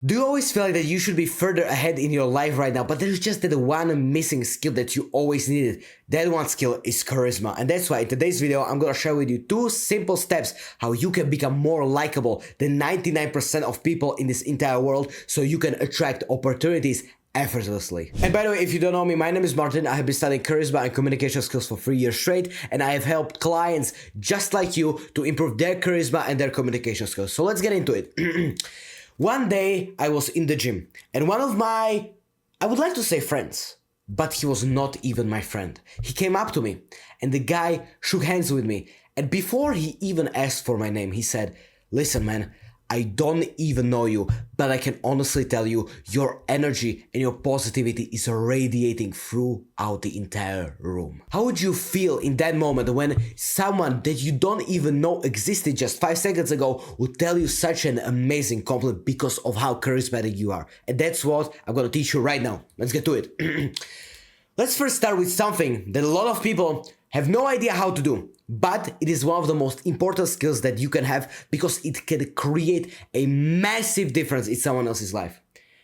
Do you always feel like that you should be further ahead in your life right now, but there's just that one missing skill that you always needed? That one skill is charisma. And that's why in today's video, I'm gonna share with you 2 simple steps how you can become more likable than 99% of people in this entire world so you can attract opportunities effortlessly. And by the way, if you don't know me, my name is Martin. I have been studying charisma and communication skills for 3 years straight, and I have helped clients just like you to improve their charisma and their communication skills. So let's get into it. One day I was in the gym and one of my, I would like to say friends, but he was not even my friend. He came up to me and the guy shook hands with me, and before he even asked for my name, he said, "Listen, man, I don't even know you, but I can honestly tell you your energy and your positivity is radiating throughout the entire room." How would you feel in that moment when someone that you don't even know existed just 5 seconds ago would tell you such an amazing compliment because of how charismatic you are? And that's what I'm gonna teach you right now. Let's get to it. Let's first start with something that a lot of people have no idea how to do, but it is one of the most important skills that you can have because it can create a massive difference in someone else's life.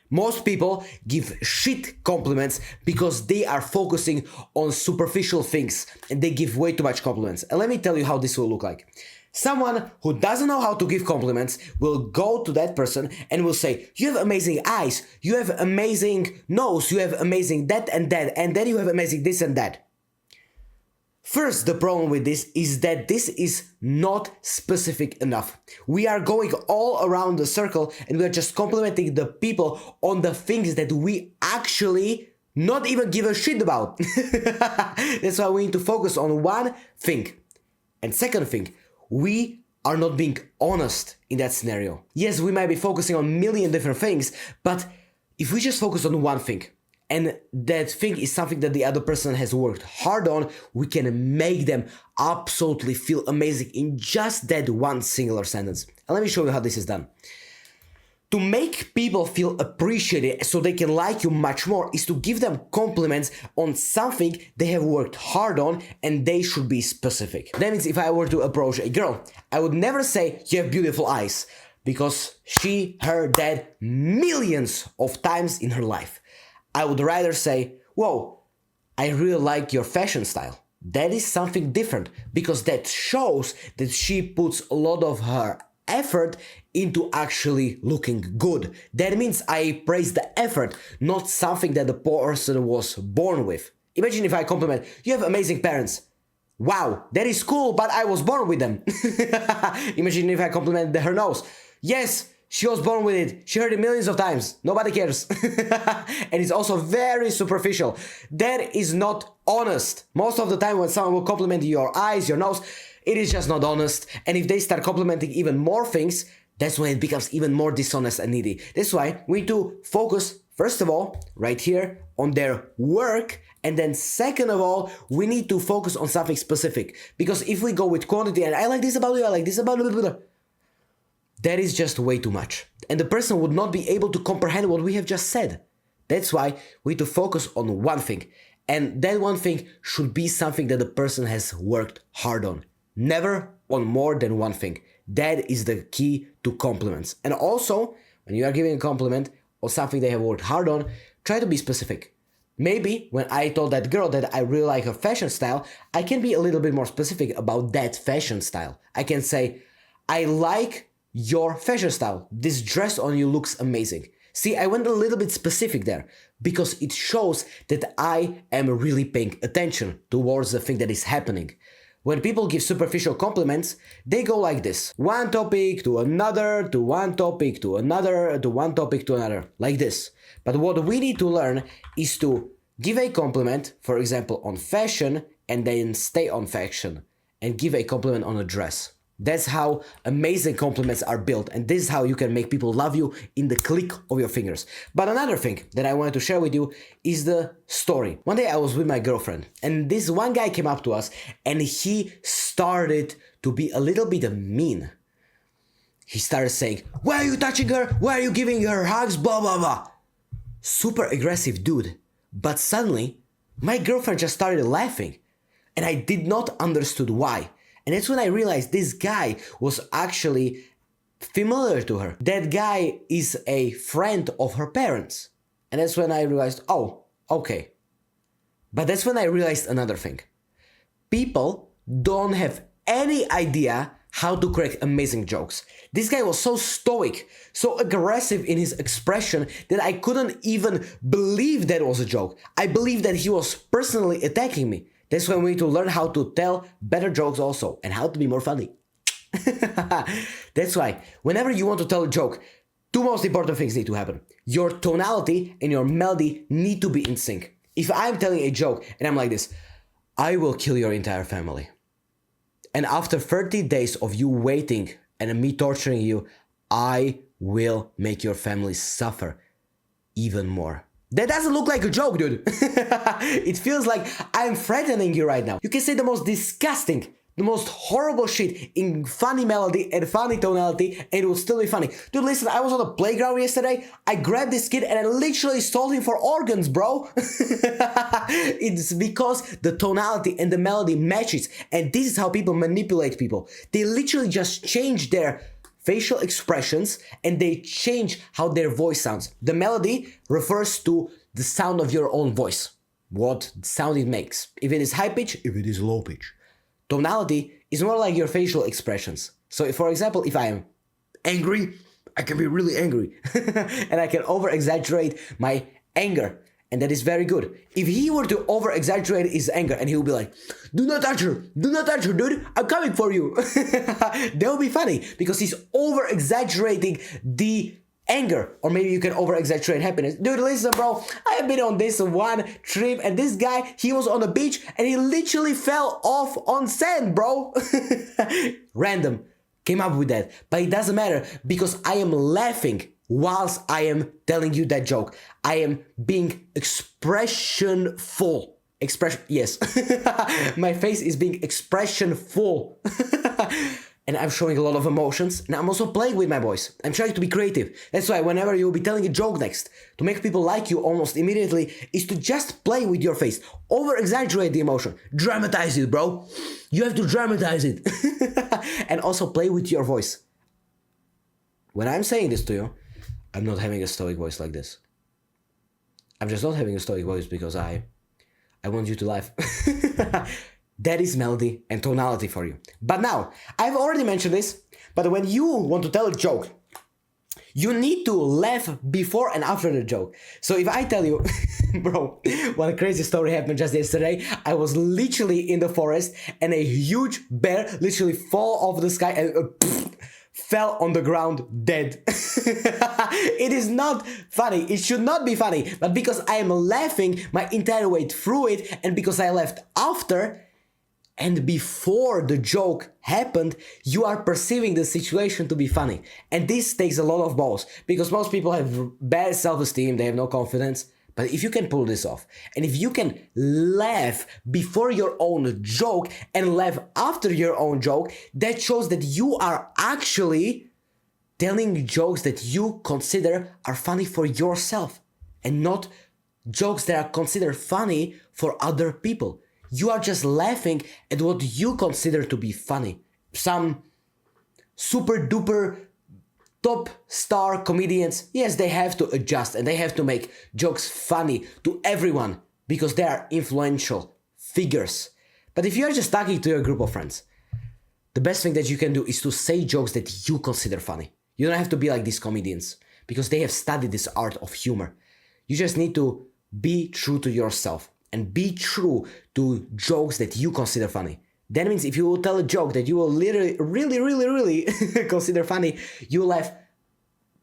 Most people give shit compliments because they are focusing on superficial things and they give way too much compliments. And let me tell you how this will look like. Someone who doesn't know how to give compliments will go to that person and will say, "You have amazing eyes, you have amazing nose, you have amazing that, and then you have amazing this and that." First, the problem with this is that this is not specific enough. We are going all around the circle and we are just complimenting the people on the things that we actually not even give a shit about. That's why we need to focus on one thing. And second thing, we are not being honest in that scenario. Yes, we might be focusing on a million different things, but if we just focus on one thing, and that thing is something that the other person has worked hard on, we can make them absolutely feel amazing in just that one singular sentence. And let me show you how this is done. To make people feel appreciated so they can like you much more is to give them compliments on something they have worked hard on, and they should be specific. That means if I were to approach a girl, I would never say, "You have beautiful eyes," because she heard that millions of times in her life. I would rather say, "Whoa, I really like your fashion style." That is something different because that shows that she puts a lot of her effort into actually looking good. That means I praise the effort, not something that the person was born with. Imagine if I compliment, "You have amazing parents." Wow, that is cool, but I was born with them. Imagine if I compliment her nose. Yes, she was born with it. She heard it millions of times. Nobody cares. And it's also very superficial. That is not honest. Most of the time when someone will compliment your eyes, your nose, it is just not honest. And if they start complimenting even more things, that's when it becomes even more dishonest and needy. That's why we need to focus, first of all, right here on their work. And then second of all, we need to focus on something specific. Because if we go with quantity and "I like this about you, I like this about you," that is just way too much. And the person would not be able to comprehend what we have just said. That's why we need to focus on one thing. And that one thing should be something that the person has worked hard on. Never on more than one thing. That is the key to compliments. And also, when you are giving a compliment or something they have worked hard on, try to be specific. Maybe when I told that girl that I really like her fashion style, I can be a little bit more specific about that fashion style. I can say, "I like your fashion style. This dress on you looks amazing." See, I went a little bit specific there because it shows that I am really paying attention towards the thing that is happening. When people give superficial compliments, they go like this. One topic to another, to one topic to another, to one topic to another, like this. But what we need to learn is to give a compliment, for example, on fashion, and then stay on fashion, and give a compliment on a dress. That's how amazing compliments are built, and this is how you can make people love you in the click of your fingers. But another thing that I wanted to share with you is the story. One day I was with my girlfriend, and this one guy came up to us, and he started to be a little bit mean. He started saying, "Why are you touching her? Why are you giving her hugs? Blah, blah, blah." Super aggressive dude. But suddenly, my girlfriend just started laughing, and I did not understood why. And that's when I realized this guy was actually familiar to her. That guy is a friend of her parents. And that's when I realized, oh, okay. But that's when I realized another thing. People don't have any idea how to crack amazing jokes. This guy was so stoic, so aggressive in his expression that I couldn't even believe that was a joke. I believed that he was personally attacking me. That's when we need to learn how to tell better jokes also and how to be more funny. That's why whenever you want to tell a joke, two most important things need to happen. Your tonality and your melody need to be in sync. If I'm telling a joke and I'm like this, I will kill your entire family. And after 30 days of you waiting and me torturing you, I will make your family suffer even more. That doesn't look like a joke, dude. It feels like I'm threatening you right now. You can say the most disgusting, the most horrible shit in funny melody and funny tonality and it will still be funny. Dude, listen, I was on the playground yesterday, I grabbed this kid and I literally stole him for organs, bro. It's because the tonality and the melody matches, and this is how people manipulate people. They literally just change their facial expressions and they change how their voice sounds. The melody refers to the sound of your own voice, what sound it makes. If it is high pitch, if it is low pitch. Tonality is more like your facial expressions. So for example, if I am angry, I can be really angry and I can over-exaggerate my anger, and that is very good. If he were to over-exaggerate his anger and he would be like, do not touch her, dude, I'm coming for you. That would be funny because he's over-exaggerating the anger, or maybe you can over-exaggerate happiness. Dude, listen, bro, I have been on this one trip and this guy, he was on the beach and he literally fell off on sand, bro. Random. Came up with that. But it doesn't matter because I am laughing whilst I am telling you that joke. I am being expressionful. Yes. My face is being expressionful. And I'm showing a lot of emotions, and I'm also playing with my voice. I'm trying to be creative. That's why whenever you'll be telling a joke next, to make people like you almost immediately, is to just play with your face. Over-exaggerate the emotion. Dramatize it, bro. You have to dramatize it. And also play with your voice. When I'm saying this to you, I'm not having a stoic voice like this. I'm just not having a stoic voice because I want you to laugh. That is melody and tonality for you. But now, I've already mentioned this, but when you want to tell a joke, you need to laugh before and after the joke. So if I tell you, bro, one crazy story happened just yesterday. I was literally in the forest and a huge bear literally fell off the sky and fell on the ground dead. It is not funny. It should not be funny. But because I am laughing my entire way through it, and because I laughed after and before the joke happened, you are perceiving the situation to be funny. And this takes a lot of balls, because most people have bad self-esteem, they have no confidence. But if you can pull this off, and if you can laugh before your own joke and laugh after your own joke, that shows that you are actually telling jokes that you consider are funny for yourself, and not jokes that are considered funny for other people. You are just laughing at what you consider to be funny. Some super duper top star comedians, yes, they have to adjust and they have to make jokes funny to everyone because they are influential figures. But if you are just talking to your group of friends, the best thing that you can do is to say jokes that you consider funny. You don't have to be like these comedians because they have studied this art of humor. You just need to be true to yourself and be true to jokes that you consider funny. That means if you will tell a joke that you will literally, really consider funny, you will laugh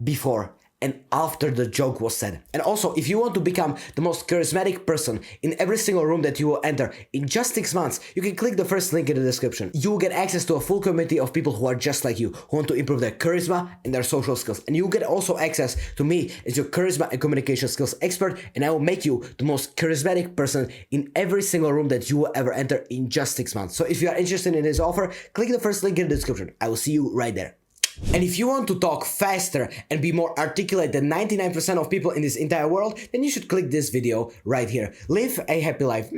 before and after the joke was said. And also, if you want to become the most charismatic person in every single room that you will enter in just 6 months, you can click the first link in the description. You will get access to a full community of people who are just like you, who want to improve their charisma and their social skills. And you will get also access to me as your charisma and communication skills expert, and I will make you the most charismatic person in every single room that you will ever enter in just 6 months. So if you are interested in this offer, click the first link in the description. I will see you right there. And if you want to talk faster and be more articulate than 99% of people in this entire world, then you should click this video right here. Live a happy life.